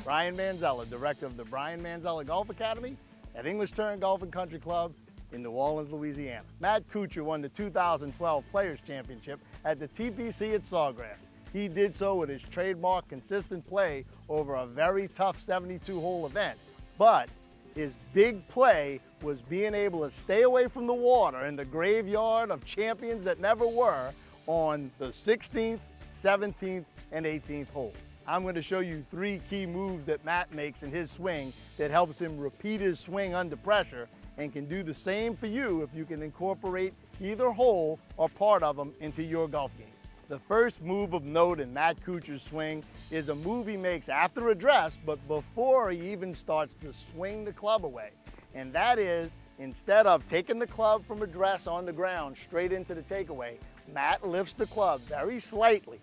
Brian Manzella, director of the Brian Manzella Golf Academy at English Turn Golf and Country Club in New Orleans, Louisiana. Matt Kuchar won the 2012 Players Championship at the TPC at Sawgrass. He did so with his trademark consistent play over a very tough 72-hole event. But his big play was being able to stay away from the water in the graveyard of champions that never were on the 16th, 17th, and 18th hole. I'm going to show you 3 key moves that Matt makes in his swing that helps him repeat his swing under pressure and can do the same for you if you can incorporate either hole or part of them into your golf game. The first move of note in Matt Kuchar's swing is a move he makes after address, but before he even starts to swing the club away. And that is, instead of taking the club from address on the ground straight into the takeaway, Matt lifts the club very slightly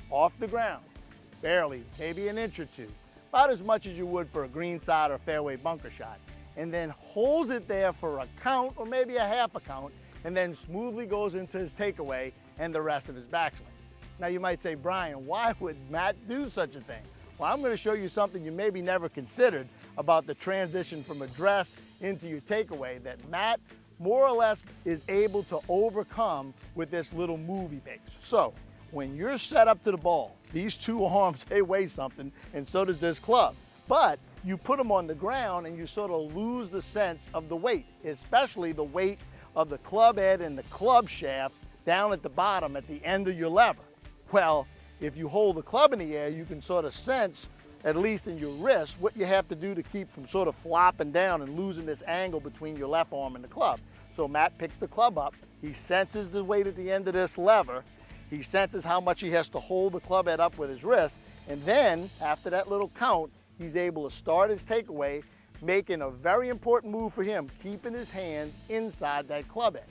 off the ground, barely, maybe an inch or two, about as much as you would for a greenside or fairway bunker shot, and then holds it there for a count or maybe a half a count, and then smoothly goes into his takeaway and the rest of his backswing. Now you might say, Brian, why would Matt do such a thing? Well, I'm going to show you something you maybe never considered about the transition from address into your takeaway that Matt more or less is able to overcome with this little move he makes. So when you're set up to the ball, these 2 arms, they weigh something, and so does this club. But you put them on the ground and you sort of lose the sense of the weight, especially the weight of the club head and the club shaft down at the bottom at the end of your lever. Well, if you hold the club in the air, you can sort of sense, at least in your wrist, what you have to do to keep from sort of flopping down and losing this angle between your left arm and the club. So Matt picks the club up, he senses the weight at the end of this lever, he senses how much he has to hold the club head up with his wrist, and then after that little count, he's able to start his takeaway, making a very important move for him, keeping his hands inside that club head.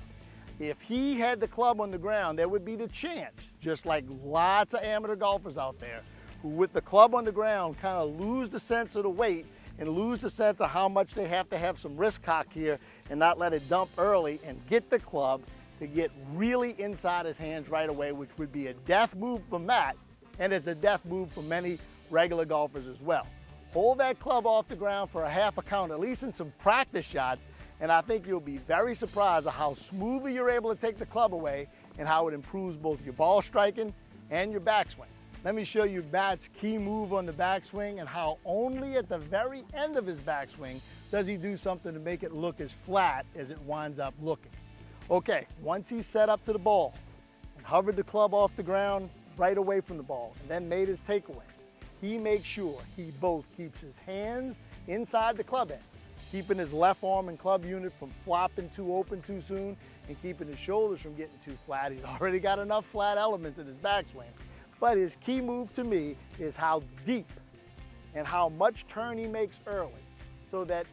If he had the club on the ground, there would be the chance, just like lots of amateur golfers out there, who with the club on the ground kind of lose the sense of the weight and lose the sense of how much they have to have some wrist cock here and not let it dump early and get the club to get really inside his hands right away, which would be a death move for Matt, and it's a death move for many regular golfers as well. Hold that club off the ground for a half a count, at least in some practice shots, and I think you'll be very surprised at how smoothly you're able to take the club away and how it improves both your ball striking and your backswing. Let me show you Matt's key move on the backswing and how only at the very end of his backswing does he do something to make it look as flat as it winds up looking. Okay, once he's set up to the ball and hovered the club off the ground right away from the ball and then made his takeaway, he makes sure he both keeps his hands inside the club head, keeping his left arm and club unit from flopping too open too soon and keeping his shoulders from getting too flat. He's already got enough flat elements in his backswing. But his key move to me is how deep and how much turn he makes early, so that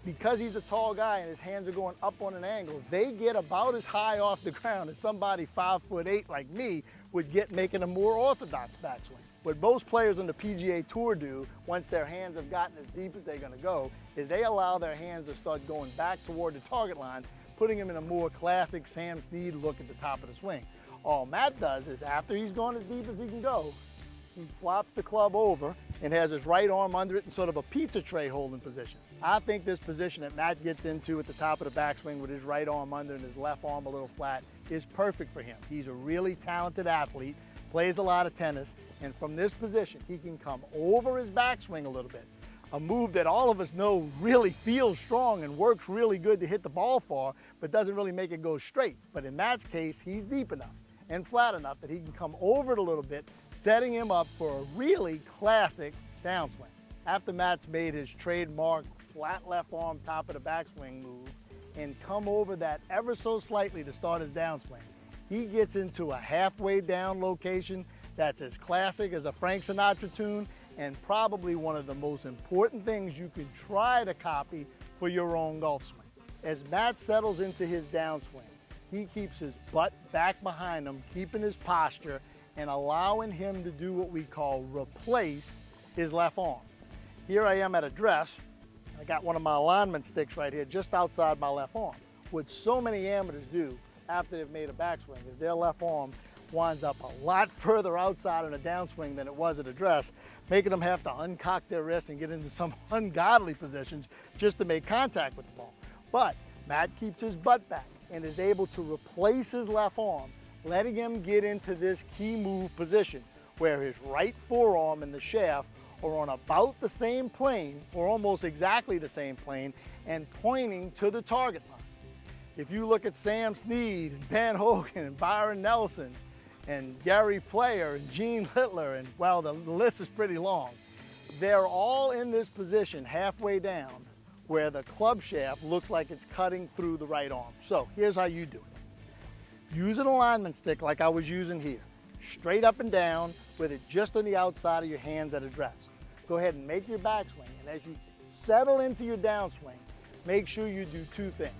because he's a tall guy and his hands are going up on an angle, they get about as high off the ground as somebody 5'8" like me would get making a more orthodox backswing. What most players on the PGA Tour do once their hands have gotten as deep as they're going to go is they allow their hands to start going back toward the target line, putting them in a more classic Sam Snead look at the top of the swing. All Matt does is after he's gone as deep as he can go, he flops the club over and has his right arm under it in sort of a pizza tray holding position. I think this position that Matt gets into at the top of the backswing with his right arm under and his left arm a little flat is perfect for him. He's a really talented athlete, plays a lot of tennis, and from this position, he can come over his backswing a little bit. A move that all of us know really feels strong and works really good to hit the ball far, but doesn't really make it go straight. But in Matt's case, he's deep enough and flat enough that he can come over it a little bit, setting him up for a really classic downswing. After Matt's made his trademark flat left arm top of the backswing move and come over that ever so slightly to start his downswing, he gets into a halfway down location that's as classic as a Frank Sinatra tune and probably one of the most important things you can try to copy for your own golf swing. As Matt settles into his downswing, he keeps his butt back behind him, keeping his posture and allowing him to do what we call replace his left arm. Here I am at address. I got one of my alignment sticks right here just outside my left arm. What so many amateurs do after they've made a backswing is their left arm winds up a lot further outside in a downswing than it was at address, making them have to uncock their wrists and get into some ungodly positions just to make contact with the ball. But Matt keeps his butt back and is able to replace his left arm, letting him get into this key move position where his right forearm and the shaft are on about the same plane, or almost exactly the same plane, and pointing to the target line. If you look at Sam Snead and Ben Hogan and Byron Nelson and Gary Player and Gene Littler, and well, the list is pretty long, they're all in this position halfway down where the club shaft looks like it's cutting through the right arm. So here's how you do it. Use an alignment stick like I was using here, straight up and down with it just on the outside of your hands at address. Go ahead and make your backswing, and as you settle into your downswing, make sure you do two things.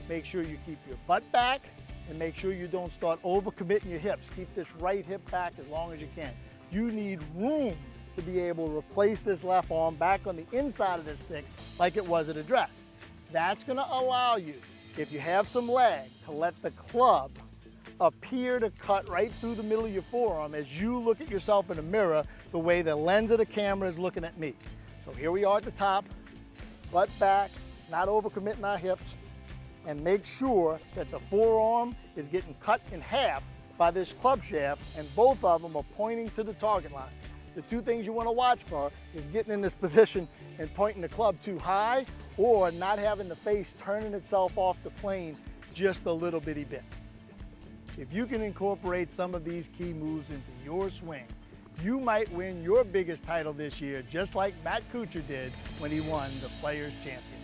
Make sure you keep your butt back, and make sure you don't start overcommitting your hips. Keep this right hip back as long as you can. You need room to be able to replace this left arm back on the inside of this stick like it was at address. That's gonna allow you, if you have some lag, to let the club appear to cut right through the middle of your forearm as you look at yourself in the mirror the way the lens of the camera is looking at me. So here we are at the top, butt back, not overcommitting our hips, and make sure that the forearm is getting cut in half by this club shaft, and both of them are pointing to the target line. The two things you want to watch for is getting in this position and pointing the club too high, or not having the face turning itself off the plane just a little bitty bit. If you can incorporate some of these key moves into your swing, you might win your biggest title this year, just like Matt Kuchar did when he won the Players' Championship.